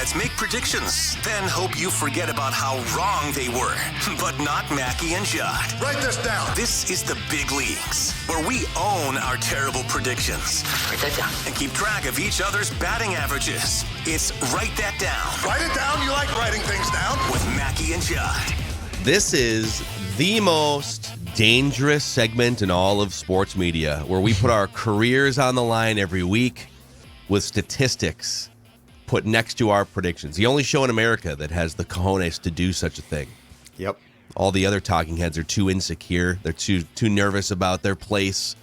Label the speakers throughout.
Speaker 1: Talkingheads make predictions, then hope you forget about how wrong they were. But not Mackey and Judd.
Speaker 2: Write this down.
Speaker 1: This is the big leagues, where we own our terrible predictions.
Speaker 3: Write that down.
Speaker 1: And keep track of each other's batting averages. It's Write That Down.
Speaker 2: Write it down. You like writing things down.
Speaker 1: With Mackey and Judd.
Speaker 4: This is the most dangerous segment in all of sports media, where we put our careers on the line every week with statistics put next to our predictions. The only show in America that has the cojones to do such a thing.
Speaker 5: Yep.
Speaker 4: All the other talking heads are too insecure. They're too nervous about their place.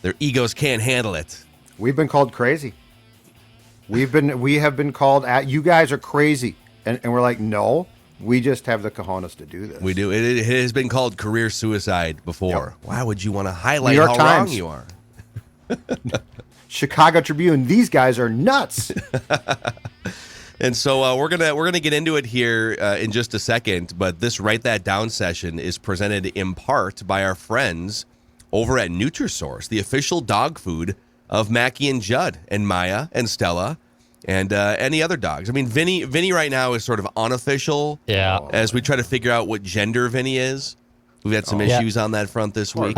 Speaker 4: Their egos can't handle it.
Speaker 5: We've been called crazy. We have been called you guys are crazy. And we're like, no, we just have the cojones to do this.
Speaker 4: We do. It has been called career suicide before.
Speaker 5: Yep.
Speaker 4: Why would you want to highlight
Speaker 5: New York
Speaker 4: how
Speaker 5: Times.
Speaker 4: wrong you are?
Speaker 5: Chicago Tribune, these guys are nuts.
Speaker 4: And so we're gonna get into it here in just a second, but this Write That Down session is presented in part by our friends over at Nutrisource, the official dog food of Mackey and Judd and Maya and Stella and any other dogs. I mean, Vinny right now is sort of unofficial.
Speaker 6: Yeah.
Speaker 4: As we try to figure out what gender Vinny is. We've had some issues on that front this week.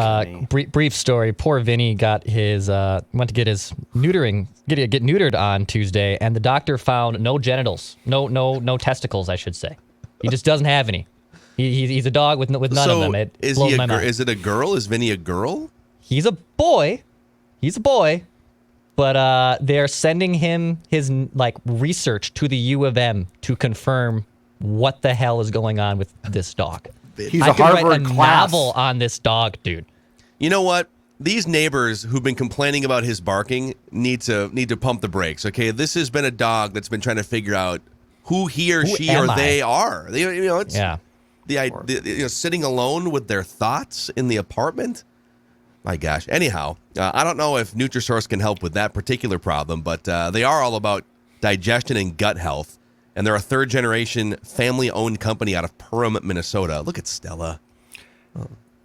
Speaker 6: Brief story. Poor Vinny got his went to get his get neutered on Tuesday, and the doctor found no genitals, no testicles, I should say. He just doesn't have any. He's a dog with none of them. It blows my mind.
Speaker 4: Is it a girl? Is Vinny a girl?
Speaker 6: He's a boy. But they're sending him his research to the U of M to confirm what the hell is going on with this dog.
Speaker 5: He's
Speaker 6: I
Speaker 5: a
Speaker 6: could write
Speaker 5: Harvard
Speaker 6: a
Speaker 5: class.
Speaker 6: novel on this dog, dude.
Speaker 4: You know what? These neighbors who've been complaining about his barking need to pump the brakes. Okay, this has been a dog that's been trying to figure out who he or she or they are. It's sitting alone with their thoughts in the apartment. My gosh. Anyhow, I don't know if Nutrisource can help with that particular problem, but they are all about digestion and gut health. And they're a third-generation family-owned company out of Perham, Minnesota. Look at Stella.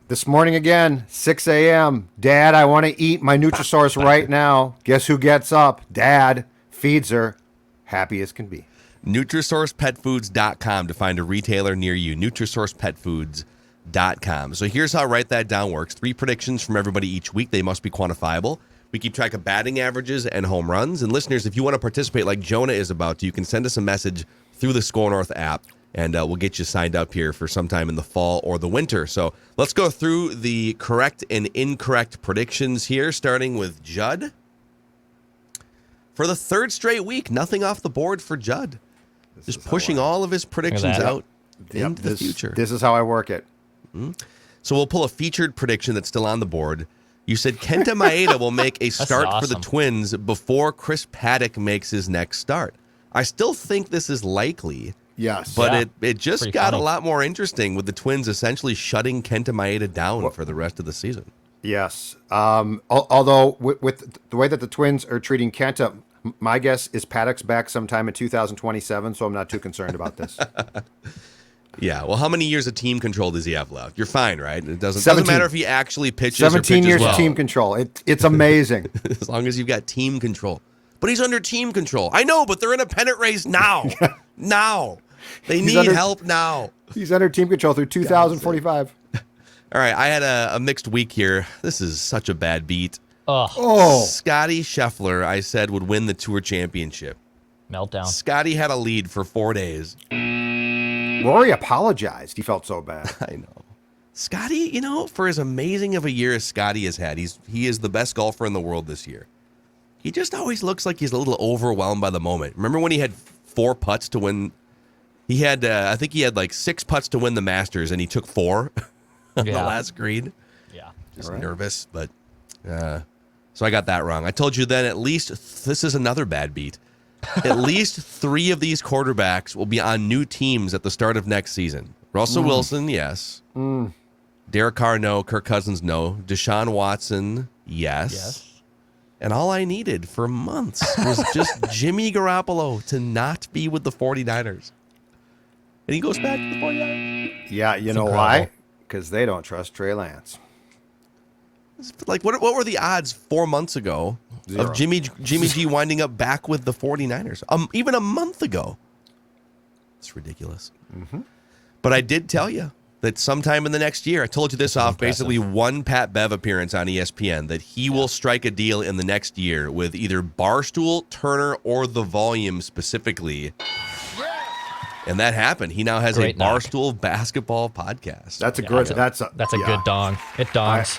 Speaker 5: This morning again, 6 a.m. Dad, I want to eat my Nutrisource right now. Guess who gets up? Dad feeds her. Happy as can be.
Speaker 4: NutrisourcePetFoods.com to find a retailer near you. NutrisourcePetFoods.com. So here's how Write That Down works. 3 predictions from everybody each week. They must be quantifiable. We keep track of batting averages and home runs. And listeners, if you want to participate like Jonah is about to, you can send us a message through the Score North app, and we'll get you signed up here for sometime in the fall or the winter. So let's go through the correct and incorrect predictions here, starting with Judd. For the third straight week, nothing off the board for Judd. Just pushing all of his predictions out into the future.
Speaker 5: This is how I work it.
Speaker 4: So we'll pull a featured prediction that's still on the board. You said Kenta Maeda will make a start for the Twins before Chris Paddock makes his next start. I still think this is likely.
Speaker 5: Yes.
Speaker 4: But it just
Speaker 6: Pretty
Speaker 4: got
Speaker 6: funny.
Speaker 4: a lot more interesting with the Twins essentially shutting Kenta Maeda down for the rest of the season.
Speaker 5: Yes. Although with the way that the Twins are treating Kenta, my guess is Paddock's back sometime in 2027, so I'm not too concerned about this.
Speaker 4: Yeah, well, how many years of team control does he have left? You're fine, right? It doesn't
Speaker 5: 17.
Speaker 4: matter if he actually pitches
Speaker 5: 17
Speaker 4: or pitches
Speaker 5: years
Speaker 4: well.
Speaker 5: of team control. It's amazing.
Speaker 4: As long as you've got team control. But he's under team control. I know, but they're in a pennant race now. Now. They need help now.
Speaker 5: He's under team control through 2045.
Speaker 4: All right, I had a mixed week here. This is such a bad beat.
Speaker 5: Oh.
Speaker 4: Scotty Scheffler, I said, would win the Tour Championship.
Speaker 6: Meltdown.
Speaker 4: Scotty had a lead for 4 days.
Speaker 5: Rory apologized. He felt so bad.
Speaker 4: I know. Scotty, for as amazing of a year as Scotty has had, he is the best golfer in the world this year. He just always looks like he's a little overwhelmed by the moment. Remember when he had 4 putts to win? He had, I think he had like 6 putts to win the Masters, and he took 4 on the last green.
Speaker 6: Yeah.
Speaker 4: Just nervous, but so I got that wrong. I told you then at least, this is another bad beat. At least 3 of these quarterbacks will be on new teams at the start of next season. Russell Wilson, yes. Derek Carr, no. Kirk Cousins, no. Deshaun Watson, yes. And all I needed for months was just Jimmy Garoppolo to not be with the 49ers. And he goes back to the 49ers.
Speaker 5: Yeah, you know why? Because they don't trust Trey Lance.
Speaker 4: Like, what were the odds 4 months ago
Speaker 5: 0.
Speaker 4: of Jimmy G winding up back with the 49ers? Even a month ago. It's ridiculous. But I did tell you that sometime in the next year, I told you this off basically one Pat Bev appearance on ESPN, that he will strike a deal in the next year with either Barstool, Turner, or The Volume specifically. And that happened. He now has
Speaker 6: Great
Speaker 4: a
Speaker 6: knock.
Speaker 4: Barstool basketball podcast.
Speaker 5: That's a good. That's a
Speaker 6: good dong. It dongs.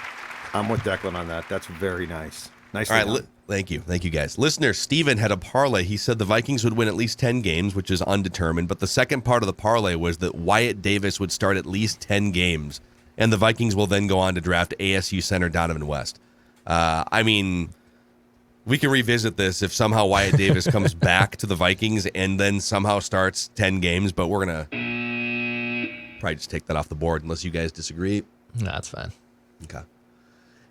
Speaker 5: I'm with Declan on that. That's very nice. Nice.
Speaker 4: All right, thank you, guys. Listener Steven had a parlay. He said the Vikings would win at least 10 games, which is undetermined. But the second part of the parlay was that Wyatt Davis would start at least 10 games, and the Vikings will then go on to draft ASU center Donovan West. I mean, we can revisit this if somehow Wyatt Davis comes back to the Vikings and then somehow starts 10 games. But we're gonna probably just take that off the board unless you guys disagree.
Speaker 6: No, that's fine.
Speaker 4: Okay.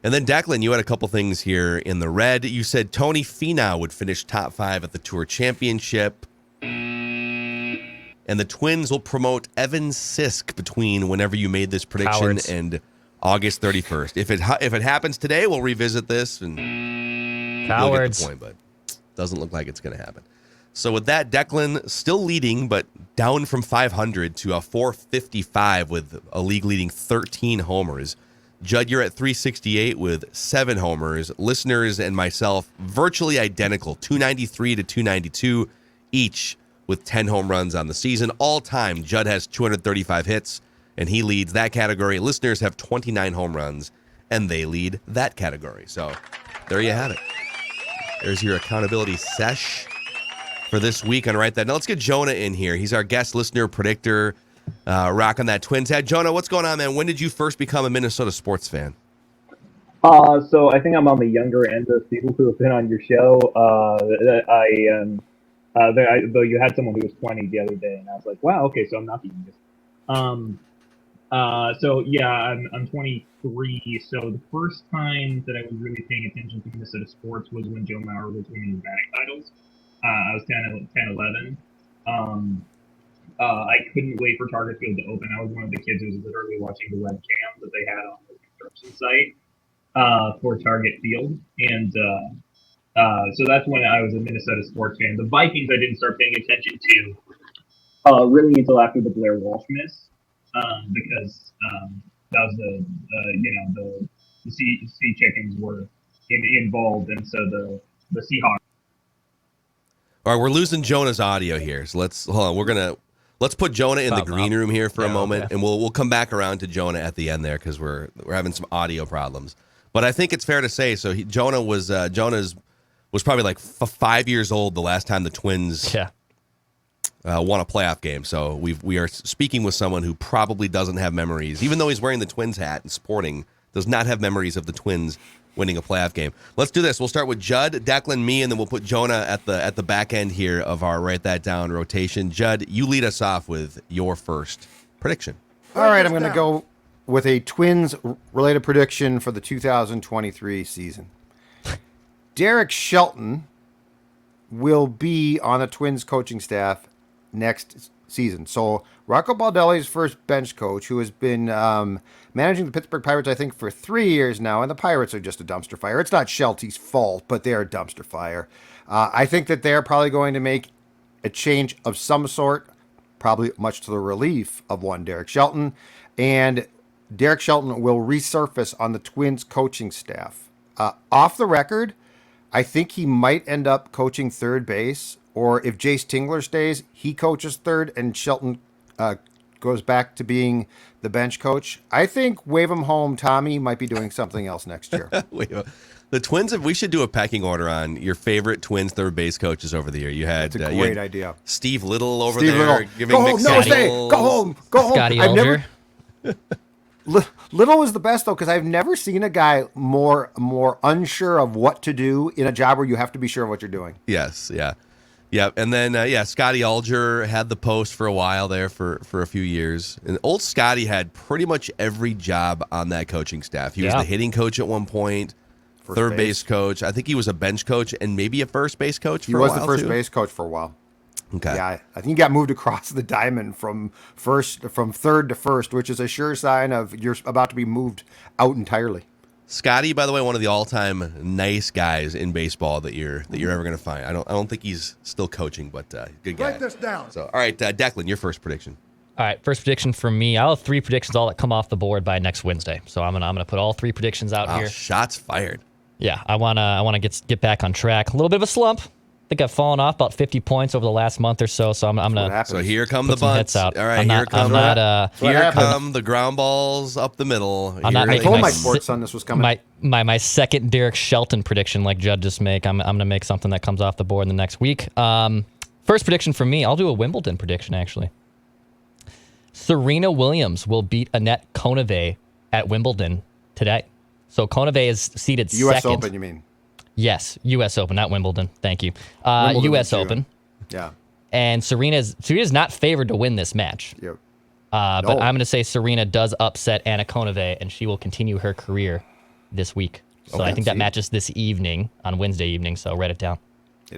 Speaker 4: And then, Declan, you had a couple things here in the red. You said Tony Finau would finish top 5 at the Tour Championship. And the Twins will promote Evan Sisk between whenever you made this prediction
Speaker 6: Cowards.
Speaker 4: and August 31st. If it happens today, we'll revisit this and you'll get the point, but doesn't look like it's going to happen. So with that, Declan still leading, but down from 500 to a 455 with a league-leading 13 homers. Judd, you're at 368 with 7 homers. Listeners and myself, virtually identical, 293 to 292 each with 10 home runs on the season. All time, Judd has 235 hits, and he leads that category. Listeners have 29 home runs, and they lead that category. So there you have it. There's your accountability sesh for this week on Write That. Now let's get Jonah in here. He's our guest listener predictor. Rocking that Twins hat. Jonah, what's going on, man? When did you first become a Minnesota sports fan?
Speaker 3: So I think I'm on the younger end of people who have been on your show. Though you had someone who was 20 the other day, and I was like, wow, okay, so I'm not the youngest. So yeah, I'm 23. So the first time that I was really paying attention to Minnesota sports was when Joe Mauer was winning the batting titles. I was 10, 11. I couldn't wait for Target Field to open. I was one of the kids who was literally watching the webcam that they had on the construction site for Target Field. And so that's when I was a Minnesota sports fan. The Vikings I didn't start paying attention to really until after the Blair Walsh miss, because that was the sea chickens were involved, and so the Seahawks.
Speaker 4: All right, we're losing Jonah's audio here, so let's put Jonah in the green room here for a moment, and we'll come back around to Jonah at the end there because we're having some audio problems. But I think it's fair to say Jonah was probably like 5 years old the last time the Twins won a playoff game. So we are speaking with someone who probably doesn't have memories, even though he's wearing the Twins hat and sporting, does not have memories of the Twins winning a playoff game. Let's do this. We'll start with Judd, Declan, me, and then we'll put Jonah at the back end here of our Write That Down rotation. Judd, you lead us off with your first prediction.
Speaker 5: All right, I'm going to go with a Twins-related prediction for the 2023 season. Derek Shelton will be on the Twins coaching staff next season. So Rocco Baldelli's first bench coach, who has been managing the Pittsburgh Pirates, I think, for 3 years now, and the Pirates are just a dumpster fire. It's not Shelty's fault, but they're a dumpster fire. I think that they're probably going to make a change of some sort, probably much to the relief of one Derek Shelton, and Derek Shelton will resurface on the Twins coaching staff. Off the record, I think he might end up coaching third base, or if Jace Tingler stays, he coaches third and Shelton goes back to being the bench coach. I think wave him home, Tommy might be doing something else next year.
Speaker 4: The Twins, we should do a pecking order on your favorite Twins third base coaches over the year. You had
Speaker 5: That's a great idea.
Speaker 4: Steve Little over
Speaker 5: Steve
Speaker 4: there
Speaker 5: Little.
Speaker 4: giving
Speaker 5: Go home, no, stay. Go home. Go home.
Speaker 6: Scotty Alger.
Speaker 5: Little was the best though, because I've never seen a guy more unsure of what to do in a job where you have to be sure of what you're doing.
Speaker 4: Yes, yeah. Yeah, and then, Scotty Alger had the post for a while there for a few years. And old Scotty had pretty much every job on that coaching staff. He was the hitting coach at one point, third base coach. I think he was a bench coach and maybe a first base coach for a while,
Speaker 5: He was the first base coach for a while.
Speaker 4: Okay.
Speaker 5: Yeah, I think he got moved across the diamond from third to first, which is a sure sign of you're about to be moved out entirely.
Speaker 4: Scotty, by the way, one of the all-time nice guys in baseball that you're ever going to find. I don't think he's still coaching, but good guy.
Speaker 2: Write this down.
Speaker 4: So, all right, Declan, your first prediction.
Speaker 6: All right, first prediction for me. I'll have 3 predictions all that come off the board by next Wednesday. So I'm gonna put all 3 predictions out here.
Speaker 4: Shots fired.
Speaker 6: Yeah, I wanna get back on track. A little bit of a slump. I think I've fallen off about 50 points over the last month or so. So I'm gonna.
Speaker 4: So here come
Speaker 6: put
Speaker 4: the
Speaker 6: some
Speaker 4: bunts.
Speaker 6: hits out.
Speaker 4: All right,
Speaker 6: here
Speaker 4: come the ground balls up the middle.
Speaker 6: I'm not
Speaker 5: I
Speaker 6: making
Speaker 5: told my
Speaker 6: my
Speaker 5: sports son this was coming.
Speaker 6: my second Derek Shelton prediction, like Judd just make. I'm gonna make something that comes off the board in the next week. First prediction for me, I'll do a Wimbledon prediction actually. Serena Williams will beat Annette Kontaveit at Wimbledon today. So Kontaveit is seated
Speaker 5: U.S.
Speaker 6: second.
Speaker 5: Open, you mean?
Speaker 6: Yes, U.S. Open, not Wimbledon. Thank you.
Speaker 5: Wimbledon
Speaker 6: U.S.
Speaker 5: too.
Speaker 6: Open.
Speaker 5: Yeah.
Speaker 6: And Serena's not favored to win this match.
Speaker 5: Yep.
Speaker 6: But I'm going to say Serena does upset Anna Kontaveit, and she will continue her career this week. So I think that matches this evening on Wednesday evening. So write it down.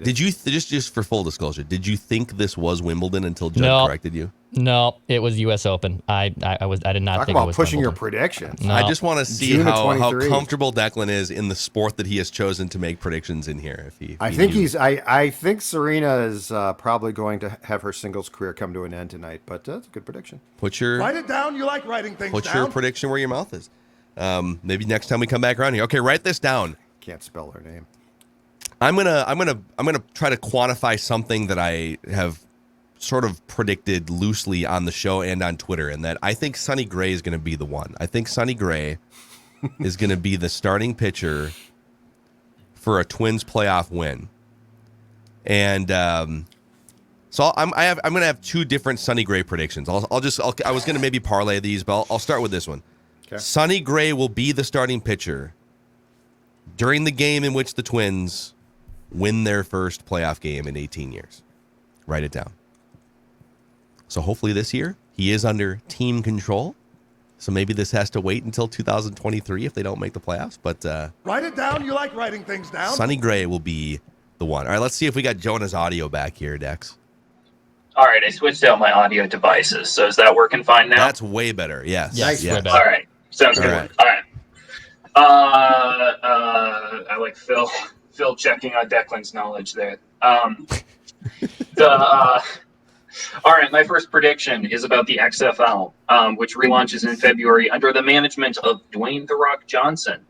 Speaker 4: Did you just for full disclosure? Did you think this was Wimbledon until Judd corrected you?
Speaker 6: No, it was U.S. Open. I did not
Speaker 5: Talk
Speaker 6: think it
Speaker 5: about
Speaker 6: was
Speaker 5: pushing your
Speaker 6: Wimbledon.
Speaker 5: predictions.
Speaker 6: No.
Speaker 4: I just want to see
Speaker 5: June of
Speaker 4: how
Speaker 5: 23.
Speaker 4: comfortable Declan is in the sport that he has chosen to make predictions in here.
Speaker 5: I think Serena is probably going to have her singles career come to an end tonight, but that's a good prediction.
Speaker 4: Put your
Speaker 2: Write it down. You like writing things
Speaker 4: Put
Speaker 2: down.
Speaker 4: your prediction where your mouth is. Maybe next time we come back around here. Okay, write this down.
Speaker 5: Can't spell her name.
Speaker 4: I'm gonna try to quantify something that I have sort of predicted loosely on the show and on Twitter, and that I think Sonny Gray is going to be the one. I think Sonny Gray is going to be the starting pitcher for a Twins playoff win, and so I'm going to have 2 different Sonny Gray predictions. I was going to maybe parlay these, but I'll start with this one.
Speaker 5: Okay.
Speaker 4: Sonny Gray will be the starting pitcher during the game in which the Twins win their first playoff game in 18 years. Write it down. So hopefully this year he is under team control. So maybe this has to wait until 2023 if they don't make the playoffs. But
Speaker 2: Write it down. You like writing things down.
Speaker 4: Sonny Gray will be the one. All right, let's see if we got Jonah's audio back here, Dex.
Speaker 7: All right, I switched out my audio devices. So is that working fine now?
Speaker 4: That's way better. Yes.
Speaker 6: Yes,
Speaker 4: yes.
Speaker 6: way better.
Speaker 7: All right, sounds good.
Speaker 4: right.
Speaker 7: All right. I like Phil checking on Declan's knowledge there. All right, my first prediction is about the XFL, which relaunches in February under the management of Dwayne "The Rock" Johnson.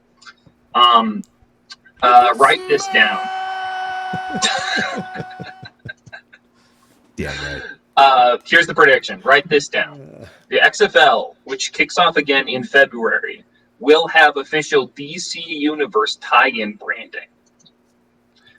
Speaker 7: Write this down.
Speaker 4: Yeah, right.
Speaker 7: Here's the prediction. Write this down. The XFL, which kicks off again in February, will have official DC Universe tie-in branding.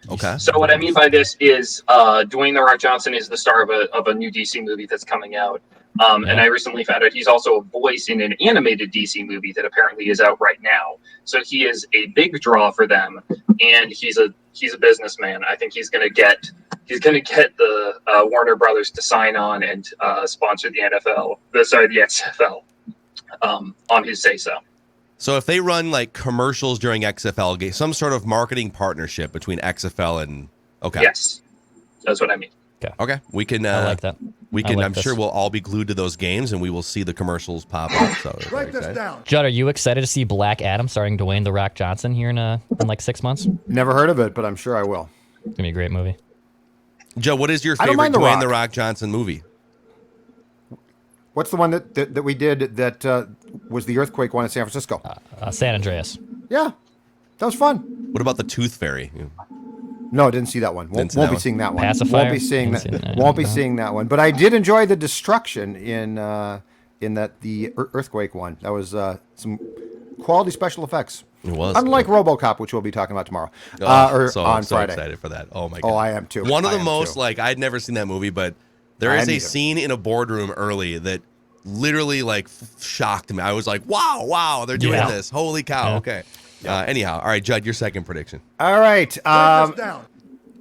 Speaker 4: Okay.
Speaker 7: So what I mean by this is Dwayne "The Rock" Johnson is the star of a new DC movie that's coming out. And I recently found out he's also a voice in an animated DC movie that apparently is out right now. So he is a big draw for them, and he's a businessman. I think he's gonna get the Warner Brothers to sign on and sponsor the XFL on his say so.
Speaker 4: So if they run like commercials during XFL games, some sort of marketing partnership between XFL and
Speaker 7: Yes, that's what I mean.
Speaker 4: Okay, we can.
Speaker 6: I like that.
Speaker 4: We
Speaker 6: I
Speaker 4: can.
Speaker 6: like
Speaker 4: I'm
Speaker 6: this.
Speaker 4: sure we'll all be glued to those games, and we will see the commercials pop up. So
Speaker 2: Write this down.
Speaker 6: Judd, are you excited to see Black Adam starring Dwayne "The Rock" Johnson here in like 6 months? It's
Speaker 5: Never heard of it, but I'm sure I will.
Speaker 6: gonna be a great movie.
Speaker 4: Joe, what is your
Speaker 5: I don't
Speaker 4: favorite
Speaker 5: mind The
Speaker 4: Dwayne
Speaker 5: Rock.
Speaker 4: "The Rock" Johnson movie?
Speaker 5: What's the one that we did that was the earthquake one in San Francisco?
Speaker 6: San Andreas.
Speaker 5: Yeah, that was fun.
Speaker 4: What about the Tooth Fairy?
Speaker 5: No, didn't see that one.
Speaker 4: Didn't
Speaker 5: Won't
Speaker 4: see
Speaker 5: be
Speaker 4: that
Speaker 5: seeing that one.
Speaker 6: Pacifier?
Speaker 5: Won't be seeing
Speaker 6: Didn't see
Speaker 5: that.
Speaker 6: that.
Speaker 5: Won't be seeing that one. But I did enjoy the destruction in the earthquake one. That was some quality special effects.
Speaker 4: It was.
Speaker 5: Unlike RoboCop, which we'll be talking about tomorrow or on
Speaker 4: I'm so
Speaker 5: Friday.
Speaker 4: excited for that. Oh my god.
Speaker 5: Oh, I am too.
Speaker 4: One of
Speaker 5: I
Speaker 4: the
Speaker 5: am
Speaker 4: most
Speaker 5: too.
Speaker 4: I'd never seen that movie, but there
Speaker 5: I
Speaker 4: is a
Speaker 5: neither.
Speaker 4: scene in a boardroom early that literally shocked me. I was like, wow, they're doing
Speaker 6: Yeah.
Speaker 4: this. Holy cow.
Speaker 6: Yeah.
Speaker 4: Okay. Anyhow, all right, Judd, your second prediction.
Speaker 5: All right.
Speaker 2: Write this down.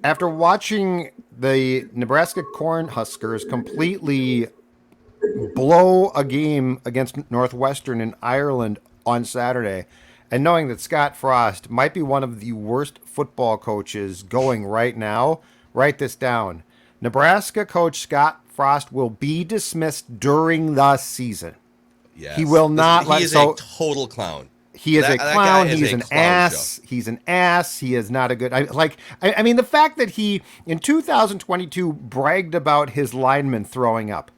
Speaker 5: After watching the Nebraska Cornhuskers completely blow a game against Northwestern in Ireland on Saturday, and knowing that Scott Frost might be one of the worst football coaches going right now, write this down. Nebraska coach Scott Frost will be dismissed during the season.
Speaker 4: Yes.
Speaker 5: He will not
Speaker 4: He
Speaker 5: let-
Speaker 4: is
Speaker 5: so-
Speaker 4: a total clown.
Speaker 5: He is
Speaker 4: That
Speaker 5: a
Speaker 4: guy
Speaker 5: clown.
Speaker 4: is
Speaker 5: He's
Speaker 4: a
Speaker 5: an
Speaker 4: clown
Speaker 5: ass.
Speaker 4: show.
Speaker 5: He's an ass. He is not a good. I mean, the fact that he in 2022 bragged about his linemen throwing up.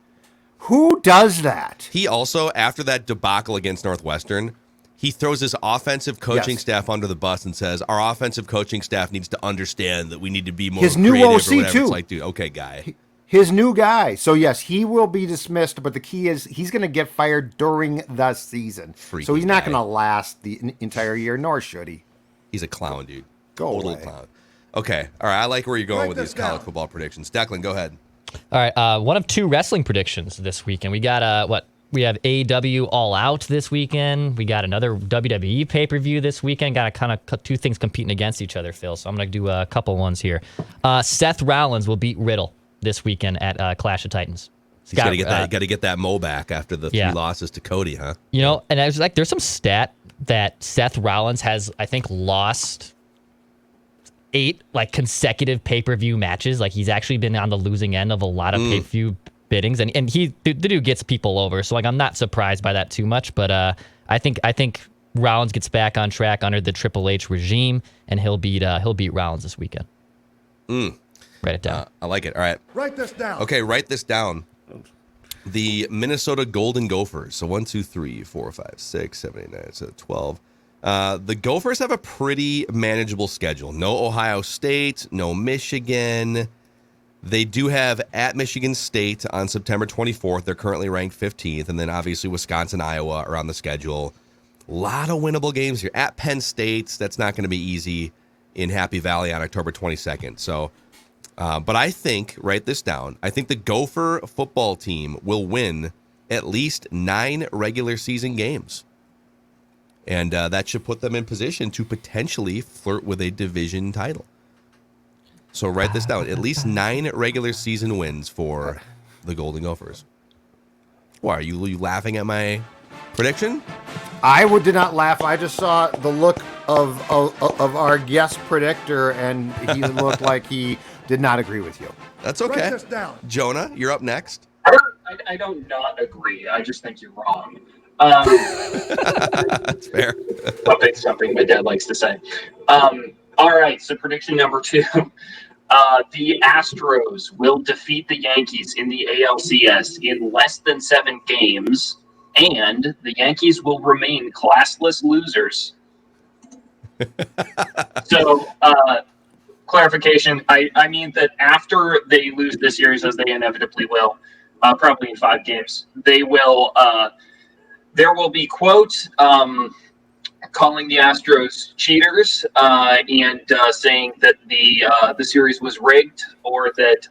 Speaker 5: Who does that?
Speaker 4: He also, after that debacle against Northwestern, he throws his offensive coaching
Speaker 5: Yes.
Speaker 4: staff under the bus and says, our offensive coaching staff needs to understand that we need to be more
Speaker 5: His new
Speaker 4: creative or
Speaker 5: OC
Speaker 4: whatever.
Speaker 5: too.
Speaker 4: It's like, dude, okay, guy.
Speaker 5: His new guy. So yes, he will be dismissed, but the key is he's going to get fired during the season.
Speaker 4: Freaky
Speaker 5: so he's not
Speaker 4: guy.
Speaker 5: going to last the entire year, nor should he.
Speaker 4: He's a clown, dude.
Speaker 5: Go
Speaker 4: Total
Speaker 5: away.
Speaker 4: clown. Okay, all right. I like where you're going
Speaker 2: Write
Speaker 4: with
Speaker 2: this
Speaker 4: these college
Speaker 2: down.
Speaker 4: football predictions. Declan, go ahead.
Speaker 6: All right, one of two wrestling predictions this weekend. We got we have AEW All Out this weekend. We got another WWE pay-per-view this weekend. Got kind of two things competing against each other, Phil. So I'm going to do a couple ones here. Seth Rollins will beat Riddle this weekend at Clash of Titans.
Speaker 4: He's got to get that. Got to get that Mo back after the 3 losses to Cody, huh?
Speaker 6: You know, and I was like, there's some stat that Seth Rollins has, I think, lost 8 consecutive pay-per-view matches. Like he's actually been on the losing end of a lot of pay-per-view biddings, and the dude gets people over. So I'm not surprised by that too much. But I think Rollins gets back on track under the Triple H regime, and he'll beat Rollins this weekend. Write it down.
Speaker 4: I like it. All right.
Speaker 2: Write this down.
Speaker 4: Okay, write this down. The Minnesota Golden Gophers. So 1, 2, 3, 4, 5, 6, 7, 8, 9, so 12. The Gophers have a pretty manageable schedule. No Ohio State, no Michigan. They do have at Michigan State on September 24th. They're currently ranked 15th. And then obviously Wisconsin, Iowa are on the schedule. A lot of winnable games here. At Penn State, that's not going to be easy in Happy Valley on October 22nd. So, but I think, write this down, I think the Gopher football team will win at least 9 regular season games. And that should put them in position to potentially flirt with a division title. So write this down. At least 9 regular season wins for the Golden Gophers. Why, are you laughing at my prediction?
Speaker 5: Did not laugh. I just saw the look of our guest predictor, and he looked like he did not agree with you.
Speaker 4: That's okay.
Speaker 2: Write this down.
Speaker 4: Jonah, you're up next.
Speaker 7: I don't not agree. I just think you're wrong.
Speaker 4: That's fair.
Speaker 7: Something my dad likes to say. All right, so prediction number 2. The Astros will defeat the Yankees in the ALCS in less than 7 games, and the Yankees will remain classless losers. So, clarification, I mean that after they lose this series, as they inevitably will, probably in 5 games, they will, there will be, quote, calling the Astros cheaters and saying that the series was rigged, or that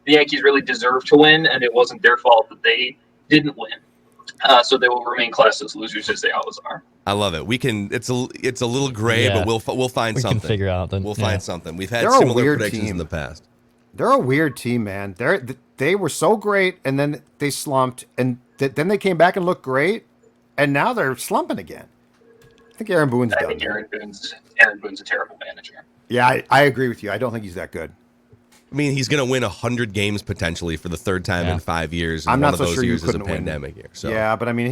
Speaker 7: the Yankees really deserved to win and it wasn't their fault that they didn't win. So they will remain classless losers as they always are.
Speaker 4: I love it. We can. It's a little gray,
Speaker 6: Yeah.
Speaker 4: but we'll find
Speaker 6: We
Speaker 4: something.
Speaker 6: can figure out.
Speaker 4: We'll find something. We've had
Speaker 5: They're a
Speaker 4: similar
Speaker 5: weird
Speaker 4: predictions
Speaker 5: team.
Speaker 4: in the past.
Speaker 5: They're a weird team, man. They were so great, and then they slumped, and then they came back and looked great, and now they're slumping again. I think Aaron Boone's
Speaker 7: I
Speaker 5: done.
Speaker 7: think Aaron Boone's a terrible manager.
Speaker 5: Yeah, I agree with you. I don't think he's that good.
Speaker 4: I mean, he's going to win 100 games potentially for the 3rd time in 5 years. And
Speaker 5: I'm
Speaker 4: one
Speaker 5: not
Speaker 4: of
Speaker 5: so
Speaker 4: those
Speaker 5: sure you
Speaker 4: years is a
Speaker 5: couldn't win.
Speaker 4: pandemic year. So
Speaker 5: Yeah, but I mean,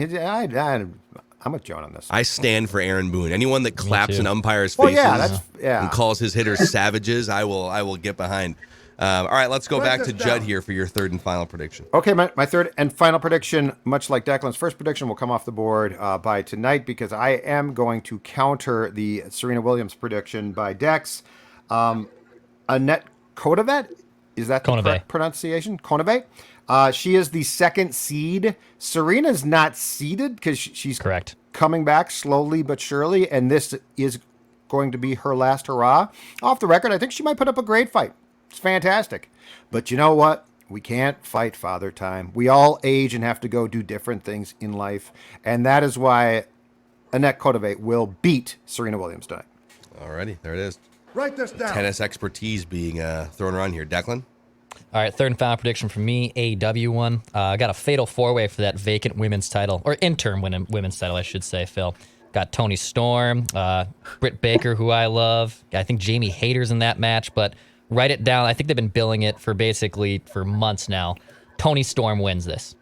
Speaker 5: I'm with Joan on this.
Speaker 4: I stand for Aaron Boone. Anyone that claps
Speaker 6: too.
Speaker 4: an umpire's
Speaker 5: Well,
Speaker 4: faces
Speaker 5: yeah,
Speaker 4: and calls his hitters savages, I will get behind. All right, let's go
Speaker 2: Write
Speaker 4: back to
Speaker 2: this
Speaker 4: Judd
Speaker 2: down.
Speaker 4: here for your 3rd and final prediction.
Speaker 5: Okay, my third and final prediction, much like Declan's first prediction, will come off the board by tonight because I am going to counter the Serena Williams prediction by Dex. Annette Kodavet, is that the
Speaker 6: Konave.
Speaker 5: correct pronunciation? Konavet. She is the 2nd seed. Serena's not seeded because she's
Speaker 6: Correct.
Speaker 5: coming back slowly but surely, and this is going to be her last hurrah. Off the record, I think she might put up a great fight. It's fantastic. But you know what? We can't fight Father Time. We all age and have to go do different things in life, and that is why Annette Kodavet will beat Serena Williams tonight.
Speaker 4: Alrighty, there it is.
Speaker 2: Write this down.
Speaker 4: Tennis expertise being thrown around here. Declan?
Speaker 6: All right, 3rd and final prediction from me, AEW one. I got a fatal 4-way for that vacant women's title, or interim women's title, I should say, Phil. Got Toni Storm, Britt Baker, who I love. I think Jamie Hayter's in that match, but write it down. I think they've been billing it for months now. Toni Storm wins this.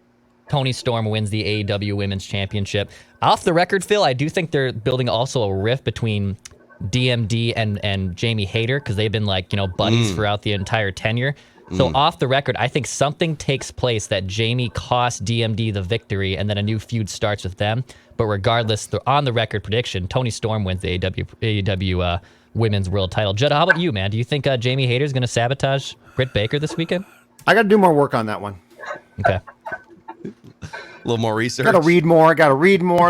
Speaker 6: Tony Storm wins the AEW Women's Championship. Off the record, Phil, I do think they're building also a rift between DMD and Jamie Hayter because they've been like, buddies throughout the entire tenure. So off the record, I think something takes place that Jamie costs DMD the victory and then a new feud starts with them. But regardless, the on the record prediction, Tony Storm wins the AEW Women's World Title. Judd, how about you, man? Do you think Jamie Hayter is going to sabotage Britt Baker this weekend?
Speaker 5: I got to do more work on that one.
Speaker 6: Okay.
Speaker 4: A little more research.
Speaker 5: Got to read more.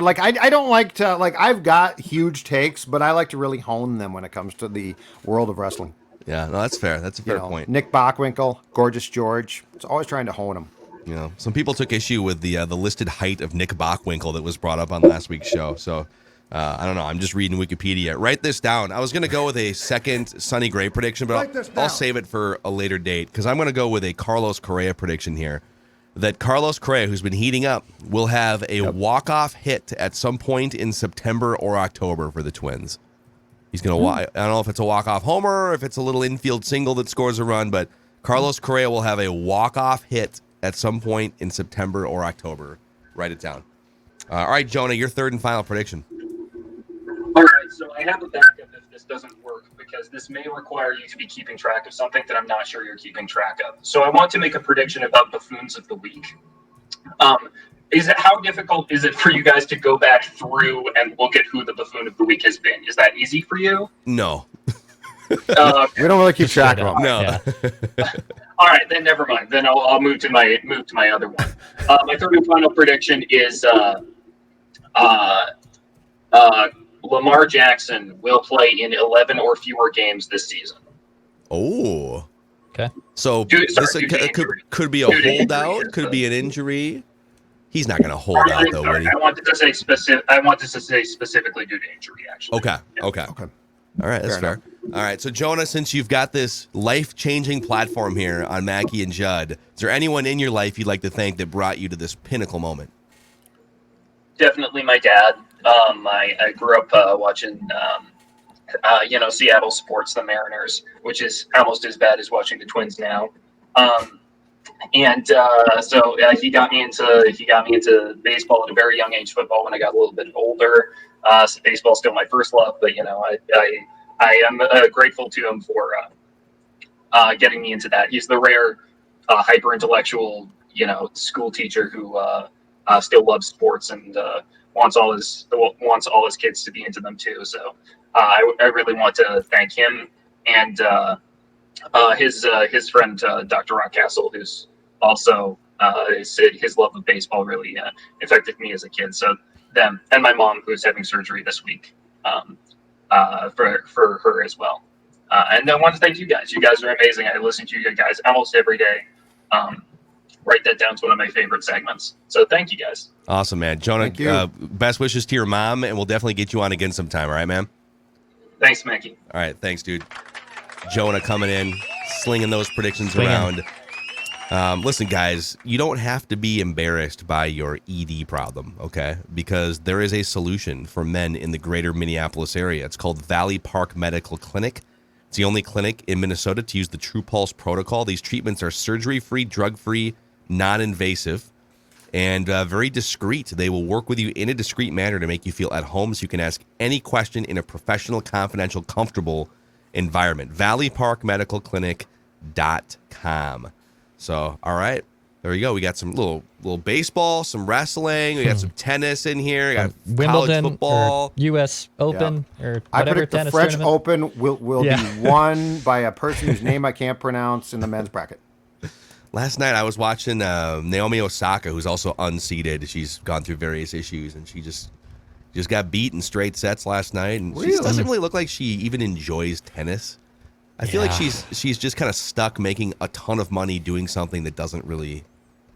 Speaker 5: Like I don't like to I've got huge takes, but I like to really hone them when it comes to the world of wrestling.
Speaker 4: Yeah, no, that's fair. That's a fair point.
Speaker 5: Nick Bockwinkel, Gorgeous George. It's always trying to hone them.
Speaker 4: Some people took issue with the listed height of Nick Bockwinkel that was brought up on last week's show. So I don't know. I'm just reading Wikipedia. Write this down. I was going to go with a second Sonny Gray prediction, but I'll save it for a later date because I'm going to go with a Carlos Correa prediction here. That Carlos Correa, who's been heating up, will have a walk-off hit at some point in September or October for the Twins. He's going to I don't know if it's a walk-off homer or if it's a little infield single that scores a run, but Carlos Correa will have a walk-off hit at some point in September or October. Write it down. All right, Jonah, your third and final prediction.
Speaker 7: All right, so I have a backup if this doesn't work because this may require you to be keeping track of something that I'm not sure you're keeping track of. So I want to make a prediction about buffoons of the week. How difficult is it for you guys to go back through and look at who the buffoon of the week has been? Is that easy for you?
Speaker 4: No.
Speaker 5: We don't really keep track of them.
Speaker 4: No.
Speaker 7: Yeah. All right, then never mind. Then I'll move to my other one. My third and final prediction is Lamar Jackson will play in 11 or fewer games this season.
Speaker 4: Oh.
Speaker 6: Okay.
Speaker 4: So this could be a holdout, could be an injury. He's not going to hold out, though, would he?
Speaker 7: I wanted to say specifically due to injury, actually.
Speaker 4: Okay. All right, that's fair. All right, so Jonah, since you've got this life-changing platform here on Mackey and Judd, is there anyone in your life you'd like to thank that brought you to this pinnacle moment?
Speaker 7: Definitely my dad. I grew up watching, Seattle sports, the Mariners, which is almost as bad as watching the Twins now. So he got me into baseball at a very young age. Football when I got a little bit older. So baseball's still my first love, but I am grateful to him for getting me into that. He's the rare hyper intellectual school teacher who still loves sports and wants all his kids to be into them too. So I really want to thank him and his friend Dr. Ron Castle, who's also his love of baseball really affected me as a kid. So them and my mom, who's having surgery this week, for her as well. And I want to thank you guys. You guys are amazing. I listen to you guys almost every day. Write that down. It's one of my favorite segments. So thank you guys.
Speaker 4: Awesome, man. Jonah, best wishes to your mom, and we'll definitely get you on again sometime. All right, man?
Speaker 7: Thanks, Mackey.
Speaker 4: All right, thanks, dude. Jonah coming in, slinging those predictions around. Listen, guys, you don't have to be embarrassed by your ED problem, okay? Because there is a solution for men in the greater Minneapolis area. It's called Valley Park Medical Clinic. It's the only clinic in Minnesota to use the True Pulse protocol. These treatments are surgery-free, drug-free, non-invasive, and very discreet. They will work with you in a discreet manner to make you feel at home so you can ask any question in a professional, confidential, comfortable environment. ValleyParkMedicalClinic.com. So, all right, there you go. We got some little baseball, some wrestling. We got some tennis in here. We got
Speaker 6: Wimbledon,
Speaker 4: college football,
Speaker 6: or U.S. Open, or
Speaker 5: I
Speaker 6: whatever
Speaker 5: predict the
Speaker 6: tennis
Speaker 5: French
Speaker 6: tournament.
Speaker 5: Open will be won by a person whose name I can't pronounce in the men's bracket.
Speaker 4: Last night I was watching Naomi Osaka, who's also unseeded. She's gone through various issues, and she just got beat in straight sets last night. And she doesn't really look like she even enjoys tennis. I feel like she's just kind of stuck making a ton of money doing something that doesn't really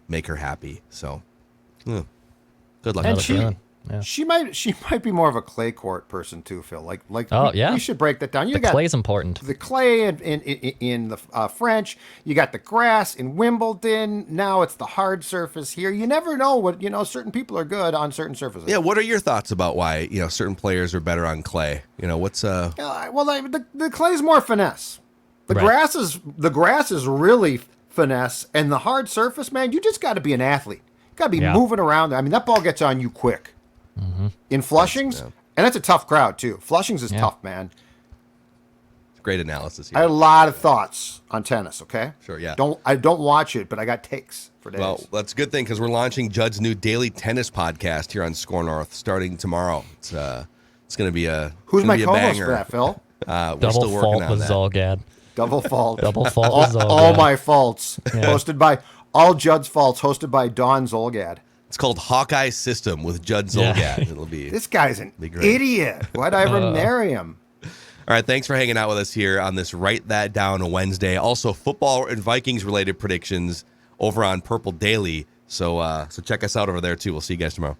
Speaker 4: make her happy. So, good luck.
Speaker 5: And
Speaker 6: Yeah.
Speaker 5: she might be more of a clay court person too, Phil. You should break that down.
Speaker 6: The clay's important.
Speaker 5: The clay in the French. You got the grass in Wimbledon. Now it's the hard surface here. You never know what certain people are good on certain surfaces.
Speaker 4: Yeah. What are your thoughts about why certain players are better on clay? What's
Speaker 5: well, the clay's more finesse. The
Speaker 6: Right.
Speaker 5: grass is really finesse, and the hard surface, man. You just got to be an athlete. Got to be
Speaker 6: Yeah.
Speaker 5: moving around. I mean, that ball gets on you quick. In Flushings,
Speaker 4: Yeah.
Speaker 5: and that's a tough crowd too. Flushings is
Speaker 6: Yeah.
Speaker 5: tough, man.
Speaker 4: Great analysis
Speaker 5: I had
Speaker 4: here.
Speaker 5: a lot of thoughts on tennis. Okay,
Speaker 4: Sure, yeah.
Speaker 5: I don't watch it, but I got takes for days.
Speaker 4: Well, that's a good thing because we're launching Judd's new daily tennis podcast here on Score North starting tomorrow. It's going to be a
Speaker 5: Who's
Speaker 4: gonna
Speaker 5: my
Speaker 4: be a
Speaker 5: co-host
Speaker 4: banger.
Speaker 5: for that, Phil?
Speaker 4: We're
Speaker 6: Double
Speaker 4: still working
Speaker 6: fault
Speaker 4: on
Speaker 6: with
Speaker 4: that.
Speaker 6: Zolgad.
Speaker 5: Double fault.
Speaker 6: Double fault with Zolgad.
Speaker 5: All my faults.
Speaker 6: Yeah.
Speaker 5: Hosted by all Judd's faults. Hosted by Don Zolgad.
Speaker 4: It's called Hawkeye System with Judd
Speaker 6: Yeah.
Speaker 4: Zolgad. It'll be
Speaker 5: This guy's an
Speaker 4: Be great.
Speaker 5: idiot. Why'd I ever marry him?
Speaker 4: All right, thanks for hanging out with us here on this Write That Down Wednesday. Also, football and Vikings related predictions over on Purple Daily. So check us out over there too. We'll see you guys tomorrow.